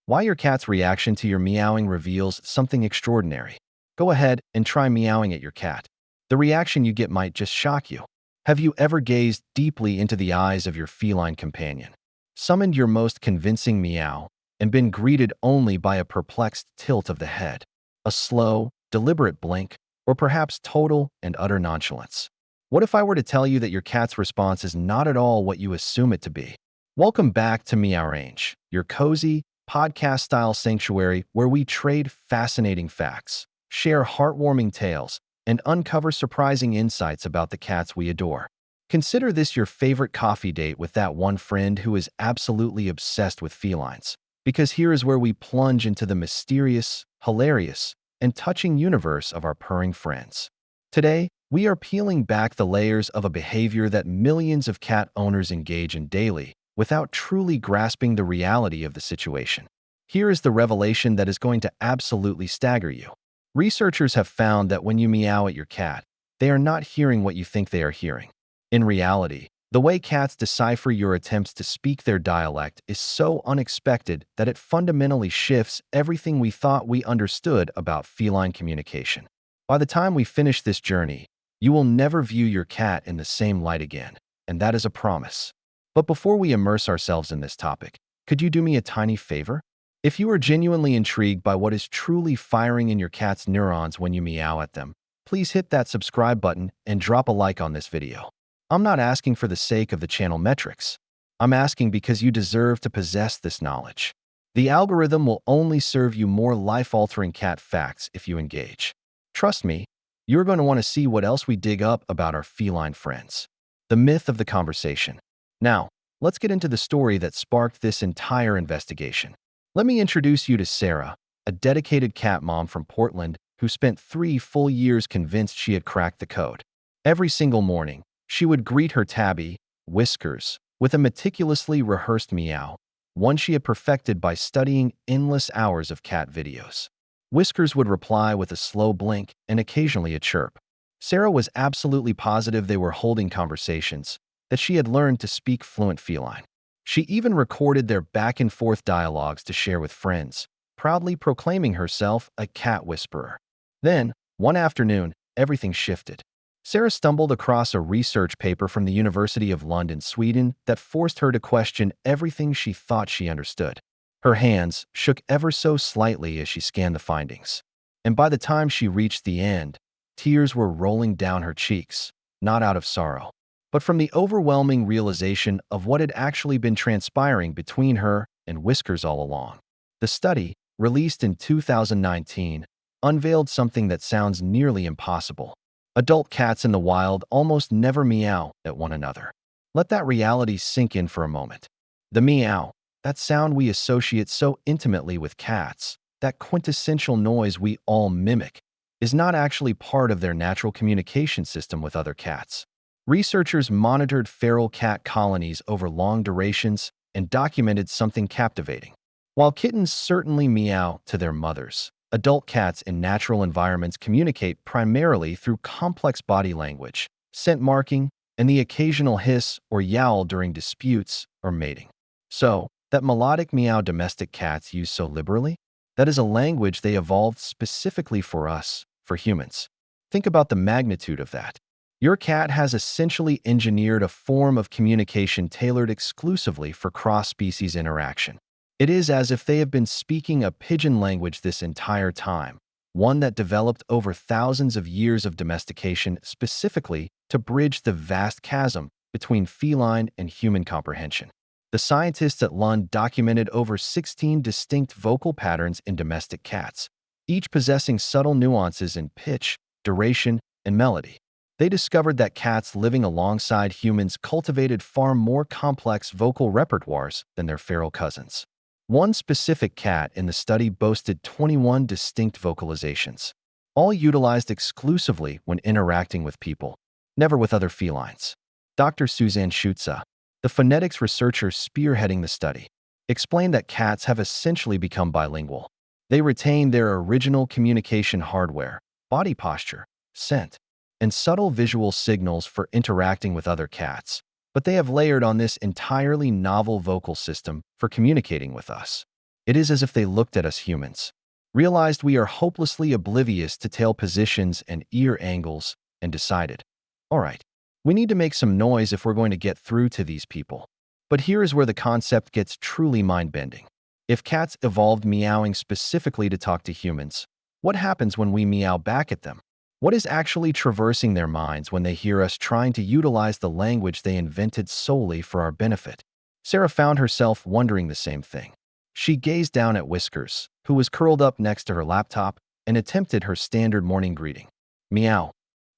Why your cat's reaction to your meowing reveals something extraordinary. Go ahead and try meowing at your cat. The reaction you get might just shock you. Have you ever gazed deeply into the eyes of your feline companion, summoned your most convincing meow, and been greeted only by a perplexed tilt of the head, a slow, deliberate blink, or perhaps total and utter nonchalance? What if I were to tell you that your cat's response is not at all what you assume it to be? Welcome back to Meowrange, your cozy, podcast-style sanctuary where we trade fascinating facts, share heartwarming tales, and uncover surprising insights about the cats we adore. Consider this your favorite coffee date with that one friend who is absolutely obsessed with felines, because here is where we plunge into the mysterious, hilarious, and touching universe of our purring friends. Today, we are peeling back the layers of a behavior that millions of cat owners engage in daily, without truly grasping the reality of the situation. Here is the revelation that is going to absolutely stagger you. Researchers have found that when you meow at your cat, they are not hearing what you think they are hearing. In reality, the way cats decipher your attempts to speak their dialect is so unexpected that it fundamentally shifts everything we thought we understood about feline communication. By the time we finish this journey, you will never view your cat in the same light again, and that is a promise. But before we immerse ourselves in this topic, could you do me a tiny favor? If you are genuinely intrigued by what is truly firing in your cat's neurons when you meow at them, please hit that subscribe button and drop a like on this video. I'm not asking for the sake of the channel metrics. I'm asking because you deserve to possess this knowledge. The algorithm will only serve you more life-altering cat facts if you engage. Trust me, you're going to want to see what else we dig up about our feline friends. The myth of the conversation. Now, let's get into the story that sparked this entire investigation. Let me introduce you to Sarah, a dedicated cat mom from Portland who spent 3 full years convinced she had cracked the code. Every single morning, she would greet her tabby, Whiskers, with a meticulously rehearsed meow, one she had perfected by studying endless hours of cat videos. Whiskers would reply with a slow blink and occasionally a chirp. Sarah was absolutely positive they were holding conversations, that she had learned to speak fluent feline. She even recorded their back-and-forth dialogues to share with friends, proudly proclaiming herself a cat whisperer. Then, one afternoon, everything shifted. Sarah stumbled across a research paper from the University of Lund in Sweden that forced her to question everything she thought she understood. Her hands shook ever so slightly as she scanned the findings. And by the time she reached the end, tears were rolling down her cheeks, not out of sorrow, but from the overwhelming realization of what had actually been transpiring between her and Whiskers all along. The study, released in 2019, unveiled something that sounds nearly impossible. Adult cats in the wild almost never meow at one another. Let that reality sink in for a moment. The meow, that sound we associate so intimately with cats, that quintessential noise we all mimic, is not actually part of their natural communication system with other cats. Researchers monitored feral cat colonies over long durations and documented something captivating. While kittens certainly meow to their mothers, adult cats in natural environments communicate primarily through complex body language, scent marking, and the occasional hiss or yowl during disputes or mating. So, that melodic meow domestic cats use so liberally? That is a language they evolved specifically for us, for humans. Think about the magnitude of that. Your cat has essentially engineered a form of communication tailored exclusively for cross-species interaction. It is as if they have been speaking a pigeon language this entire time, one that developed over thousands of years of domestication specifically to bridge the vast chasm between feline and human comprehension. The scientists at Lund documented over 16 distinct vocal patterns in domestic cats, each possessing subtle nuances in pitch, duration, and melody. They discovered that cats living alongside humans cultivated far more complex vocal repertoires than their feral cousins. One specific cat in the study boasted 21 distinct vocalizations, all utilized exclusively when interacting with people, never with other felines. Dr. Suzanne Schutze, the phonetics researcher spearheading the study, explained that cats have essentially become bilingual. They retain their original communication hardware, body posture, scent, and subtle visual signals for interacting with other cats, but they have layered on this entirely novel vocal system for communicating with us. It is as if they looked at us humans, realized we are hopelessly oblivious to tail positions and ear angles, and decided, all right, we need to make some noise if we're going to get through to these people. But here is where the concept gets truly mind-bending. If cats evolved meowing specifically to talk to humans, what happens when we meow back at them? What is actually traversing their minds when they hear us trying to utilize the language they invented solely for our benefit? Sarah found herself wondering the same thing. She gazed down at Whiskers, who was curled up next to her laptop, and attempted her standard morning greeting. Meow.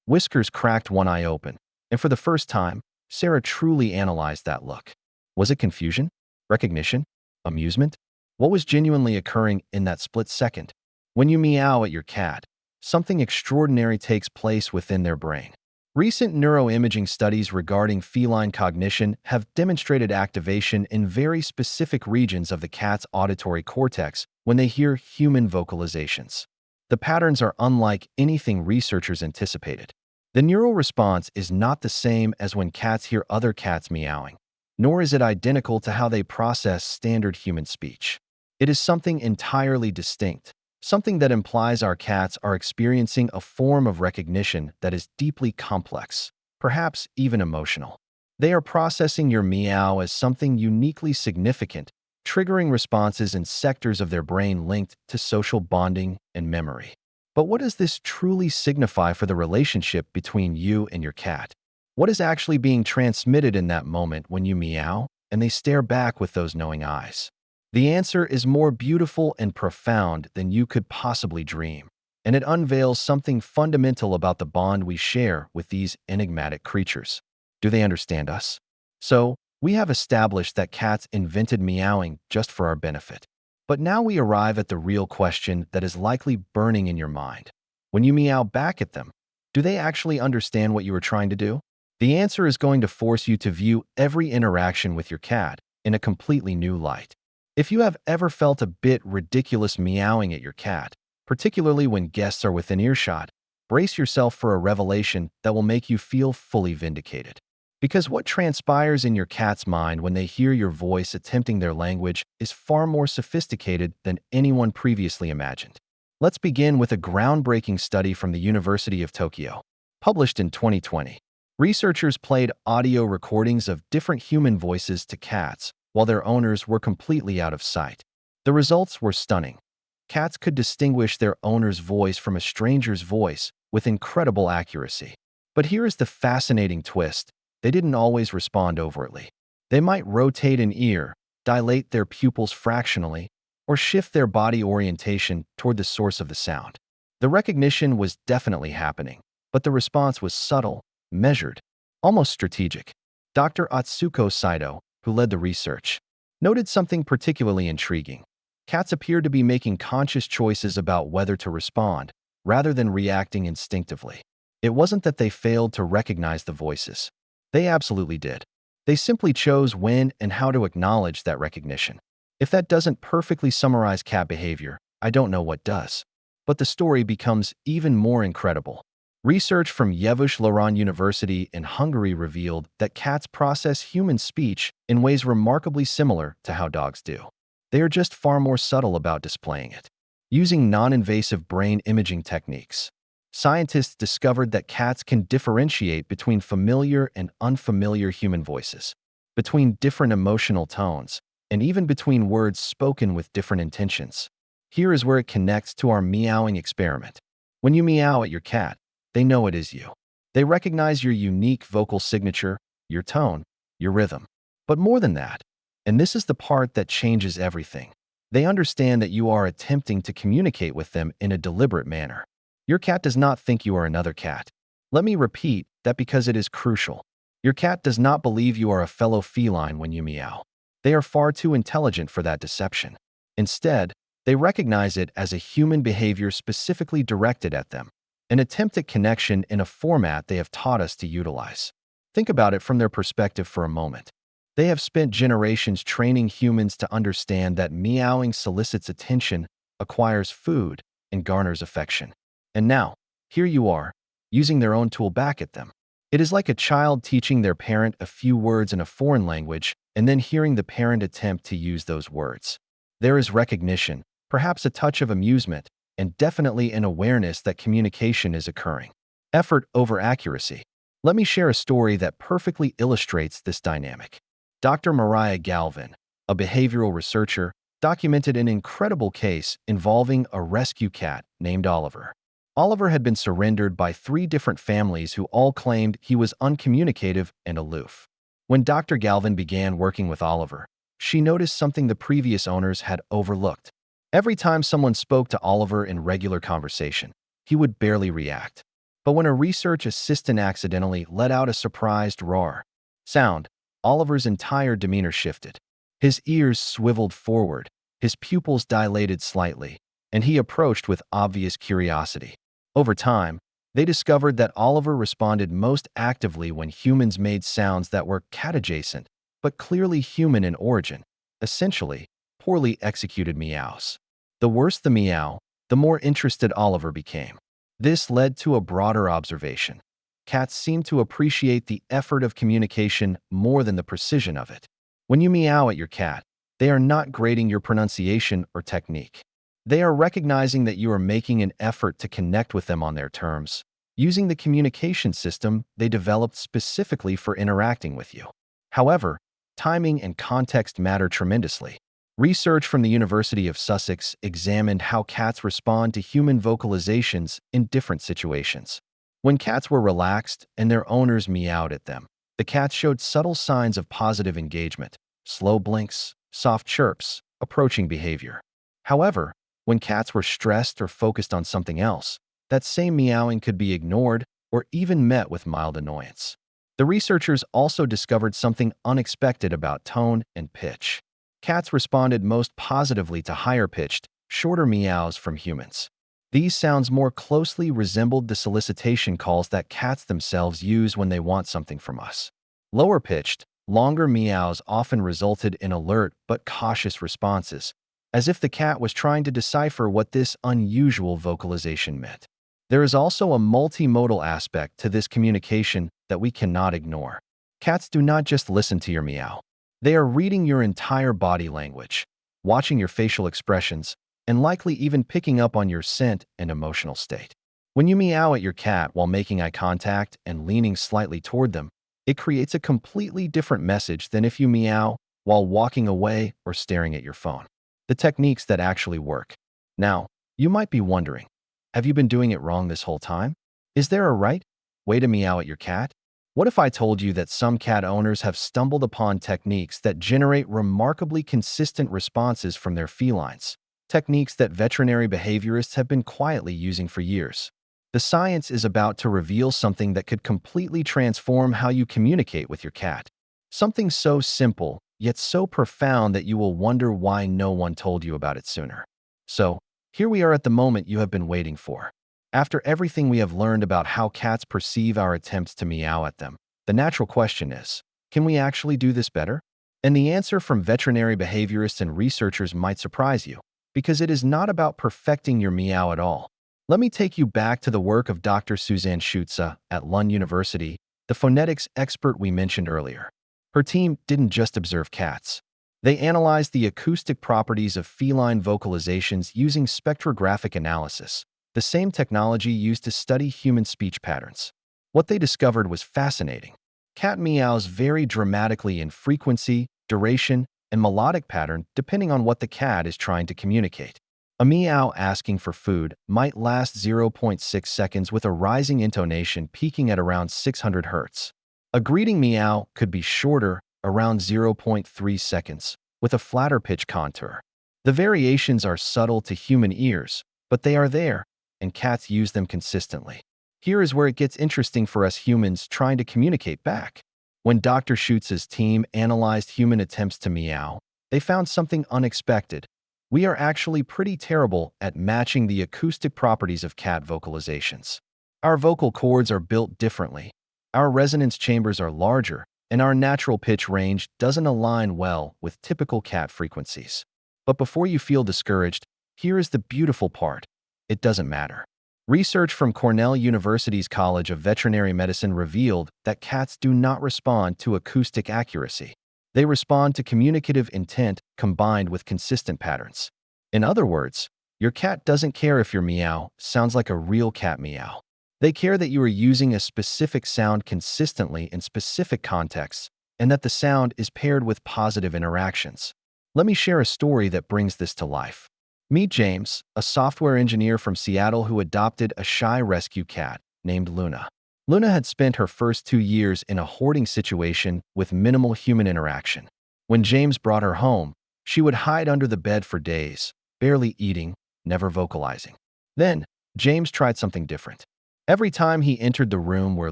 Whiskers cracked one eye open, and for the first time, Sarah truly analyzed that look. Was it confusion? Recognition? Amusement? What was genuinely occurring in that split second? When you meow at your cat, something extraordinary takes place within their brain. Recent neuroimaging studies regarding feline cognition have demonstrated activation in very specific regions of the cat's auditory cortex when they hear human vocalizations. The patterns are unlike anything researchers anticipated. The neural response is not the same as when cats hear other cats meowing, nor is it identical to how they process standard human speech. It is something entirely distinct, something that implies our cats are experiencing a form of recognition that is deeply complex, perhaps even emotional. They are processing your meow as something uniquely significant, triggering responses in sectors of their brain linked to social bonding and memory. But what does this truly signify for the relationship between you and your cat? What is actually being transmitted in that moment when you meow and they stare back with those knowing eyes? The answer is more beautiful and profound than you could possibly dream, and it unveils something fundamental about the bond we share with these enigmatic creatures. Do they understand us? So, we have established that cats invented meowing just for our benefit. But now we arrive at the real question that is likely burning in your mind. When you meow back at them, do they actually understand what you are trying to do? The answer is going to force you to view every interaction with your cat in a completely new light. If you have ever felt a bit ridiculous meowing at your cat, particularly when guests are within earshot, brace yourself for a revelation that will make you feel fully vindicated. Because what transpires in your cat's mind when they hear your voice attempting their language is far more sophisticated than anyone previously imagined. Let's begin with a groundbreaking study from the University of Tokyo. Published in 2020, researchers played audio recordings of different human voices to cats while their owners were completely out of sight. The results were stunning. Cats could distinguish their owner's voice from a stranger's voice with incredible accuracy. But here is the fascinating twist. They didn't always respond overtly. They might rotate an ear, dilate their pupils fractionally, or shift their body orientation toward the source of the sound. The recognition was definitely happening, but the response was subtle, measured, almost strategic. Dr. Atsuko Saito, who led the research, noted something particularly intriguing. Cats appeared to be making conscious choices about whether to respond, rather than reacting instinctively. It wasn't that they failed to recognize the voices. They absolutely did. They simply chose when and how to acknowledge that recognition. If that doesn't perfectly summarize cat behavior, I don't know what does. But the story becomes even more incredible. Research from Lund University in Hungary revealed that cats process human speech in ways remarkably similar to how dogs do. They are just far more subtle about displaying it. Using non-invasive brain imaging techniques, scientists discovered that cats can differentiate between familiar and unfamiliar human voices, between different emotional tones, and even between words spoken with different intentions. Here is where it connects to our meowing experiment. When you meow at your cat, they know it is you. They recognize your unique vocal signature, your tone, your rhythm. But more than that, and this is the part that changes everything, they understand that you are attempting to communicate with them in a deliberate manner. Your cat does not think you are another cat. Let me repeat that because it is crucial. Your cat does not believe you are a fellow feline when you meow. They are far too intelligent for that deception. Instead, they recognize it as a human behavior specifically directed at them, an attempt at connection in a format they have taught us to utilize. Think about it from their perspective for a moment. They have spent generations training humans to understand that meowing solicits attention, acquires food, and garners affection. And now, here you are, using their own tool back at them. It is like a child teaching their parent a few words in a foreign language and then hearing the parent attempt to use those words. There is recognition, perhaps a touch of amusement, and definitely an awareness that communication is occurring. Effort over accuracy. Let me share a story that perfectly illustrates this dynamic. Dr. Mariah Galvin, a behavioral researcher, documented an incredible case involving a rescue cat named Oliver. Oliver had been surrendered by 3 different families who all claimed he was uncommunicative and aloof. When Dr. Galvin began working with Oliver, she noticed something the previous owners had overlooked. Every time someone spoke to Oliver in regular conversation, he would barely react. But when a research assistant accidentally let out a surprised roar sound, Oliver's entire demeanor shifted. His ears swiveled forward, his pupils dilated slightly, and he approached with obvious curiosity. Over time, they discovered that Oliver responded most actively when humans made sounds that were cat-adjacent, but clearly human in origin, essentially, poorly executed meows. The worse the meow, the more interested Oliver became. This led to a broader observation. Cats seem to appreciate the effort of communication more than the precision of it. When you meow at your cat, they are not grading your pronunciation or technique. They are recognizing that you are making an effort to connect with them on their terms, using the communication system they developed specifically for interacting with you. However, timing and context matter tremendously. Research from the University of Sussex examined how cats respond to human vocalizations in different situations. When cats were relaxed and their owners meowed at them, the cats showed subtle signs of positive engagement, slow blinks, soft chirps, approaching behavior. However, when cats were stressed or focused on something else, that same meowing could be ignored or even met with mild annoyance. The researchers also discovered something unexpected about tone and pitch. Cats responded most positively to higher-pitched, shorter meows from humans. These sounds more closely resembled the solicitation calls that cats themselves use when they want something from us. Lower-pitched, longer meows often resulted in alert but cautious responses, as if the cat was trying to decipher what this unusual vocalization meant. There is also a multimodal aspect to this communication that we cannot ignore. Cats do not just listen to your meow. They are reading your entire body language, watching your facial expressions, and likely even picking up on your scent and emotional state. When you meow at your cat while making eye contact and leaning slightly toward them, it creates a completely different message than if you meow while walking away or staring at your phone. The techniques that actually work. Now, you might be wondering, have you been doing it wrong this whole time? Is there a right way to meow at your cat? What if I told you that some cat owners have stumbled upon techniques that generate remarkably consistent responses from their felines? Techniques that veterinary behaviorists have been quietly using for years. The science is about to reveal something that could completely transform how you communicate with your cat. Something so simple, yet so profound that you will wonder why no one told you about it sooner. So, here we are at the moment you have been waiting for. After everything we have learned about how cats perceive our attempts to meow at them, the natural question is, can we actually do this better? And the answer from veterinary behaviorists and researchers might surprise you, because it is not about perfecting your meow at all. Let me take you back to the work of Dr. Suzanne Schutze at Lund University, the phonetics expert we mentioned earlier. Her team didn't just observe cats. They analyzed the acoustic properties of feline vocalizations using spectrographic analysis, the same technology used to study human speech patterns. What they discovered was fascinating. Cat meows vary dramatically in frequency, duration, and melodic pattern depending on what the cat is trying to communicate. A meow asking for food might last 0.6 seconds with a rising intonation peaking at around 600 Hz. A greeting meow could be shorter, around 0.3 seconds, with a flatter pitch contour. The variations are subtle to human ears, but they are there, and cats use them consistently. Here is where it gets interesting for us humans trying to communicate back. When Dr. Schutze's team analyzed human attempts to meow, they found something unexpected. We are actually pretty terrible at matching the acoustic properties of cat vocalizations. Our vocal cords are built differently. Our resonance chambers are larger, and our natural pitch range doesn't align well with typical cat frequencies. But before you feel discouraged, here is the beautiful part. It doesn't matter. Research from Cornell University's College of Veterinary Medicine revealed that cats do not respond to acoustic accuracy. They respond to communicative intent, combined with consistent patterns. In other words, your cat doesn't care if your meow sounds like a real cat meow. They care that you are using a specific sound consistently in specific contexts and that the sound is paired with positive interactions. Let me share a story that brings this to life. Meet James, a software engineer from Seattle who adopted a shy rescue cat named Luna. Luna had spent her first 2 years in a hoarding situation with minimal human interaction. When James brought her home, she would hide under the bed for days, barely eating, never vocalizing. Then, James tried something different. Every time he entered the room where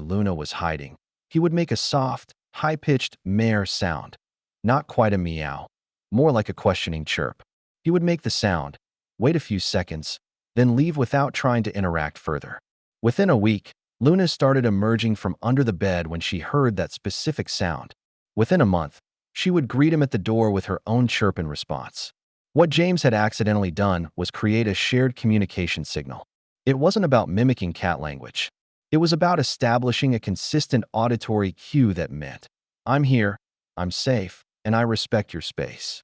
Luna was hiding, he would make a soft, high-pitched meh sound. Not quite a meow, more like a questioning chirp. He would make the sound, wait a few seconds, then leave without trying to interact further. Within a week, Luna started emerging from under the bed when she heard that specific sound. Within a month, she would greet him at the door with her own chirp in response. What James had accidentally done was create a shared communication signal. It wasn't about mimicking cat language. It was about establishing a consistent auditory cue that meant, I'm here, I'm safe, and I respect your space.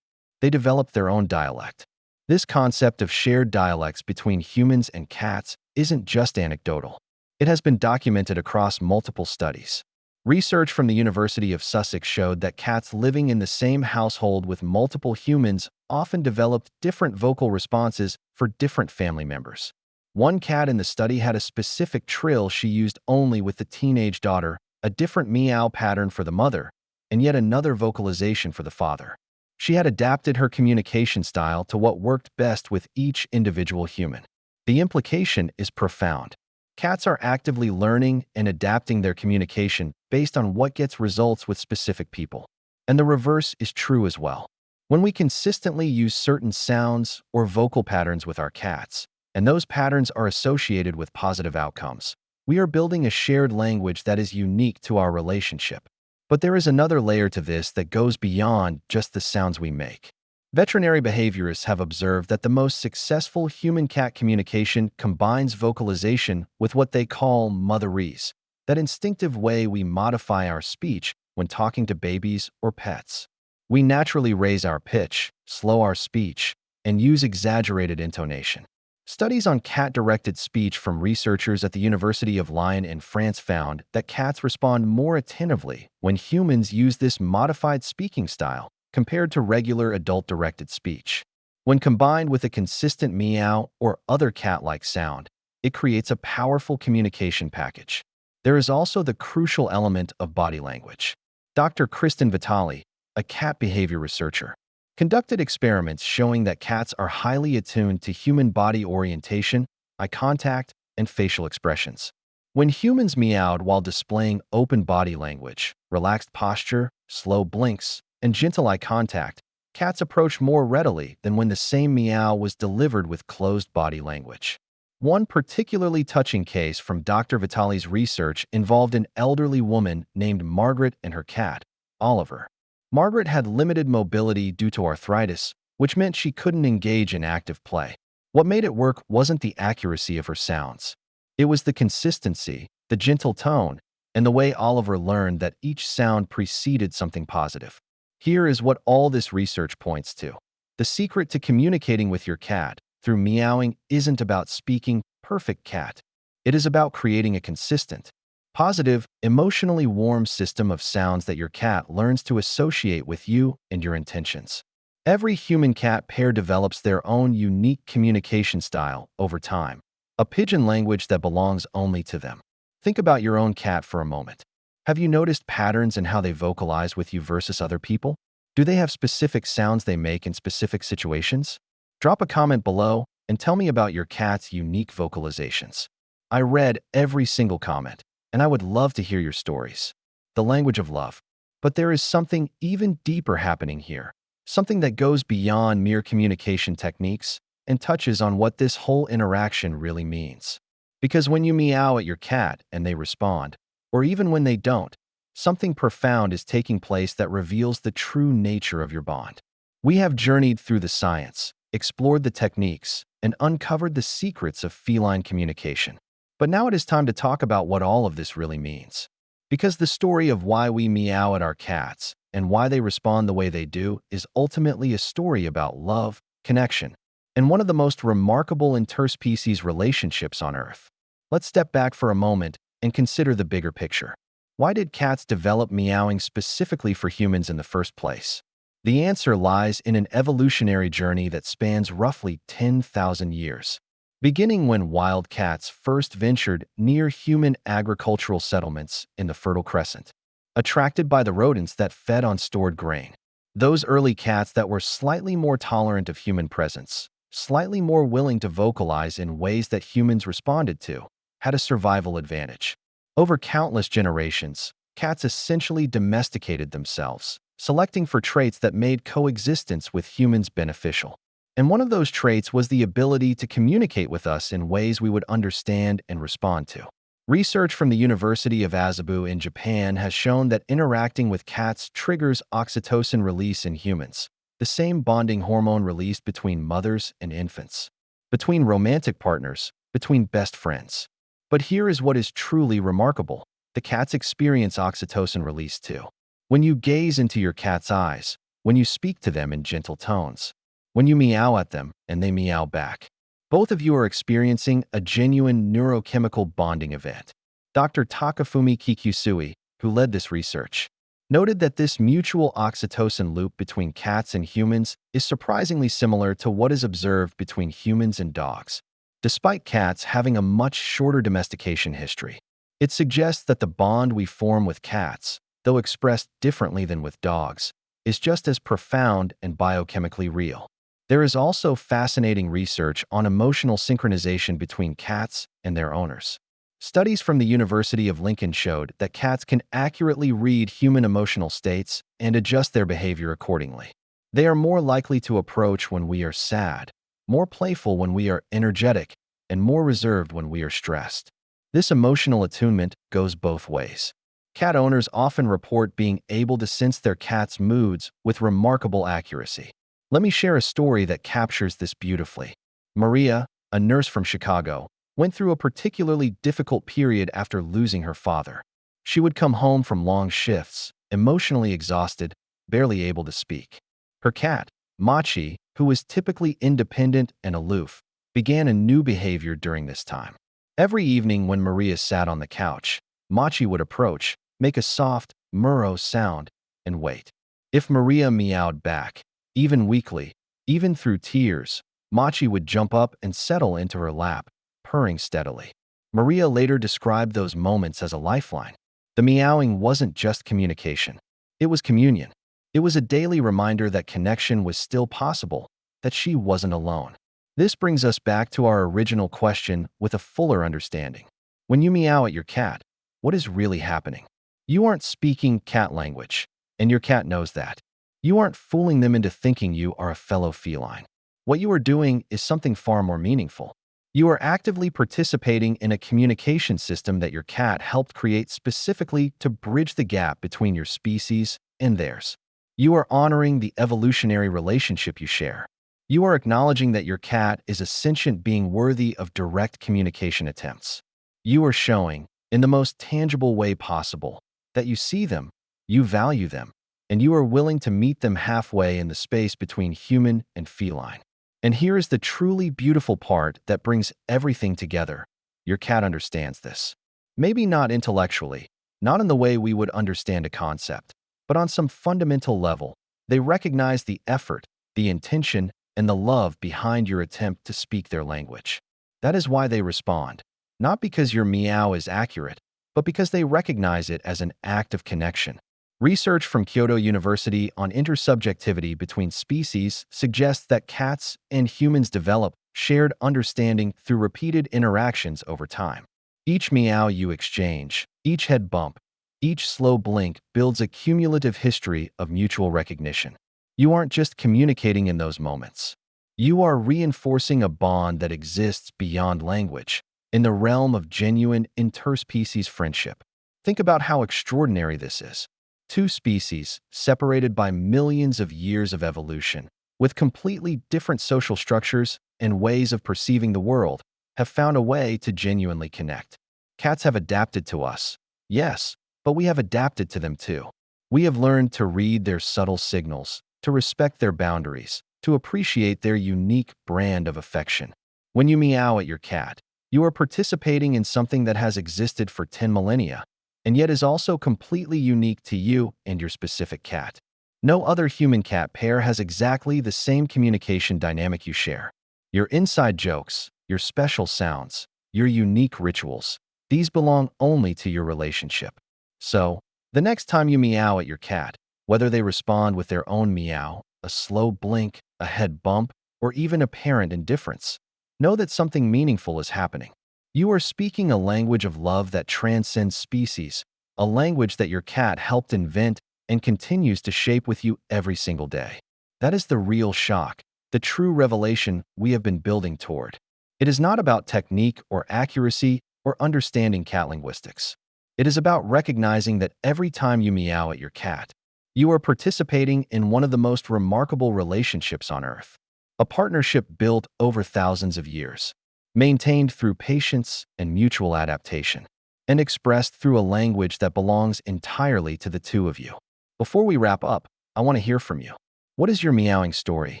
They developed their own dialect. This concept of shared dialects between humans and cats isn't just anecdotal. It has been documented across multiple studies. Research from the University of Sussex showed that cats living in the same household with multiple humans often developed different vocal responses for different family members. One cat in the study had a specific trill she used only with the teenage daughter, a different meow pattern for the mother, and yet another vocalization for the father. She had adapted her communication style to what worked best with each individual human. The implication is profound. Cats are actively learning and adapting their communication based on what gets results with specific people. And the reverse is true as well. When we consistently use certain sounds or vocal patterns with our cats, and those patterns are associated with positive outcomes, we are building a shared language that is unique to our relationship. But there is another layer to this that goes beyond just the sounds we make. Veterinary behaviorists have observed that the most successful human-cat communication combines vocalization with what they call motherese, that instinctive way we modify our speech when talking to babies or pets. We naturally raise our pitch, slow our speech, and use exaggerated intonation. Studies on cat-directed speech from researchers at the University of Lyon in France found that cats respond more attentively when humans use this modified speaking style compared to regular adult-directed speech. When combined with a consistent meow or other cat-like sound, it creates a powerful communication package. There is also the crucial element of body language. Dr. Kristen Vitale, a cat behavior researcher, conducted experiments showing that cats are highly attuned to human body orientation, eye contact, and facial expressions. When humans meowed while displaying open body language, relaxed posture, slow blinks, and gentle eye contact, cats approached more readily than when the same meow was delivered with closed body language. One particularly touching case from Dr. Vitale's research involved an elderly woman named Margaret and her cat, Oliver. Margaret had limited mobility due to arthritis, which meant she couldn't engage in active play. What made it work wasn't the accuracy of her sounds. It was the consistency, the gentle tone, and the way Oliver learned that each sound preceded something positive. Here is what all this research points to. The secret to communicating with your cat through meowing isn't about speaking perfect cat. It is about creating a consistent, positive, emotionally warm system of sounds that your cat learns to associate with you and your intentions. Every human-cat pair develops their own unique communication style over time, a pigeon language that belongs only to them. Think about your own cat for a moment. Have you noticed patterns in how they vocalize with you versus other people? Do they have specific sounds they make in specific situations? Drop a comment below and tell me about your cat's unique vocalizations. I read every single comment, and I would love to hear your stories. The language of love. But there is something even deeper happening here, something that goes beyond mere communication techniques and touches on what this whole interaction really means. Because when you meow at your cat and they respond, or even when they don't, something profound is taking place that reveals the true nature of your bond. We have journeyed through the science, explored the techniques, and uncovered the secrets of feline communication. But now it is time to talk about what all of this really means. Because the story of why we meow at our cats and why they respond the way they do is ultimately a story about love, connection, and one of the most remarkable interspecies relationships on Earth. Let's step back for a moment and consider the bigger picture. Why did cats develop meowing specifically for humans in the first place? The answer lies in an evolutionary journey that spans roughly 10,000 years. Beginning when wild cats first ventured near human agricultural settlements in the Fertile Crescent, attracted by the rodents that fed on stored grain. Those early cats that were slightly more tolerant of human presence, slightly more willing to vocalize in ways that humans responded to, had a survival advantage. Over countless generations, cats essentially domesticated themselves, selecting for traits that made coexistence with humans beneficial. And one of those traits was the ability to communicate with us in ways we would understand and respond to. Research from the University of Azabu in Japan has shown that interacting with cats triggers oxytocin release in humans, the same bonding hormone released between mothers and infants, between romantic partners, between best friends. But here is what is truly remarkable. The cats experience oxytocin release too. When you gaze into your cat's eyes, when you speak to them in gentle tones, when you meow at them and they meow back, both of you are experiencing a genuine neurochemical bonding event. Dr. Takafumi Kikusui, who led this research, noted that this mutual oxytocin loop between cats and humans is surprisingly similar to what is observed between humans and dogs. Despite cats having a much shorter domestication history, it suggests that the bond we form with cats, though expressed differently than with dogs, is just as profound and biochemically real. There is also fascinating research on emotional synchronization between cats and their owners. Studies from the University of Lincoln showed that cats can accurately read human emotional states and adjust their behavior accordingly. They are more likely to approach when we are sad, more playful when we are energetic, and more reserved when we are stressed. This emotional attunement goes both ways. Cat owners often report being able to sense their cat's moods with remarkable accuracy. Let me share a story that captures this beautifully. Maria, a nurse from Chicago, went through a particularly difficult period after losing her father. She would come home from long shifts, emotionally exhausted, barely able to speak. Her cat, Machi, who was typically independent and aloof, began a new behavior during this time. Every evening when Maria sat on the couch, Machi would approach, make a soft, murrow sound, and wait. If Maria meowed back, even weakly, even through tears, Machi would jump up and settle into her lap, purring steadily. Maria later described those moments as a lifeline. The meowing wasn't just communication. It was communion. It was a daily reminder that connection was still possible, that she wasn't alone. This brings us back to our original question with a fuller understanding. When you meow at your cat, what is really happening? You aren't speaking cat language, and your cat knows that. You aren't fooling them into thinking you are a fellow feline. What you are doing is something far more meaningful. You are actively participating in a communication system that your cat helped create specifically to bridge the gap between your species and theirs. You are honoring the evolutionary relationship you share. You are acknowledging that your cat is a sentient being worthy of direct communication attempts. You are showing, in the most tangible way possible, that you see them, you value them, and you are willing to meet them halfway in the space between human and feline. And here is the truly beautiful part that brings everything together. Your cat understands this. Maybe not intellectually, not in the way we would understand a concept, but on some fundamental level, they recognize the effort, the intention, and the love behind your attempt to speak their language. That is why they respond, not because your meow is accurate, but because they recognize it as an act of connection. Research from Kyoto University on intersubjectivity between species suggests that cats and humans develop shared understanding through repeated interactions over time. Each meow you exchange, each head bump, each slow blink builds a cumulative history of mutual recognition. You aren't just communicating in those moments. You are reinforcing a bond that exists beyond language, in the realm of genuine interspecies friendship. Think about how extraordinary this is. Two species, separated by millions of years of evolution, with completely different social structures and ways of perceiving the world, have found a way to genuinely connect. Cats have adapted to us, yes, but we have adapted to them too. We have learned to read their subtle signals, to respect their boundaries, to appreciate their unique brand of affection. When you meow at your cat, you are participating in something that has existed for 10 millennia, and yet is also completely unique to you and your specific cat. No other human-cat pair has exactly the same communication dynamic you share. Your inside jokes, your special sounds, your unique rituals, these belong only to your relationship. So, the next time you meow at your cat, whether they respond with their own meow, a slow blink, a head bump, or even apparent indifference, know that something meaningful is happening. You are speaking a language of love that transcends species, a language that your cat helped invent and continues to shape with you every single day. That is the real shock, the true revelation we have been building toward. It is not about technique or accuracy or understanding cat linguistics. It is about recognizing that every time you meow at your cat, you are participating in one of the most remarkable relationships on Earth. A partnership built over thousands of years, maintained through patience and mutual adaptation, and expressed through a language that belongs entirely to the two of you. Before we wrap up, I want to hear from you. What is your meowing story?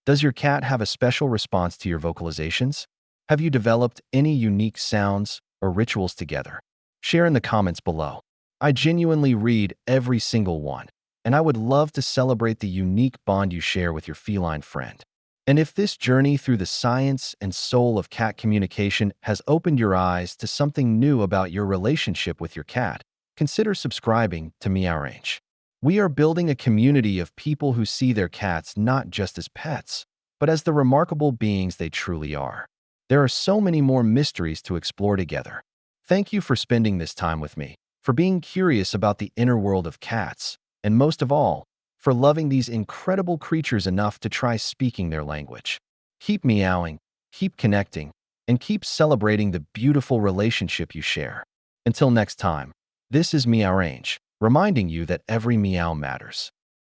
Does your cat have a special response to your vocalizations? Have you developed any unique sounds or rituals together? Share in the comments below. I genuinely read every single one, and I would love to celebrate the unique bond you share with your feline friend. And if this journey through the science and soul of cat communication has opened your eyes to something new about your relationship with your cat, consider subscribing to Meowrange. We are building a community of people who see their cats not just as pets, but as the remarkable beings they truly are. There are so many more mysteries to explore together. Thank you for spending this time with me, for being curious about the inner world of cats, and most of all, for loving these incredible creatures enough to try speaking their language. Keep meowing, keep connecting, and keep celebrating the beautiful relationship you share. Until next time, this is Meowrange, reminding you that every meow matters.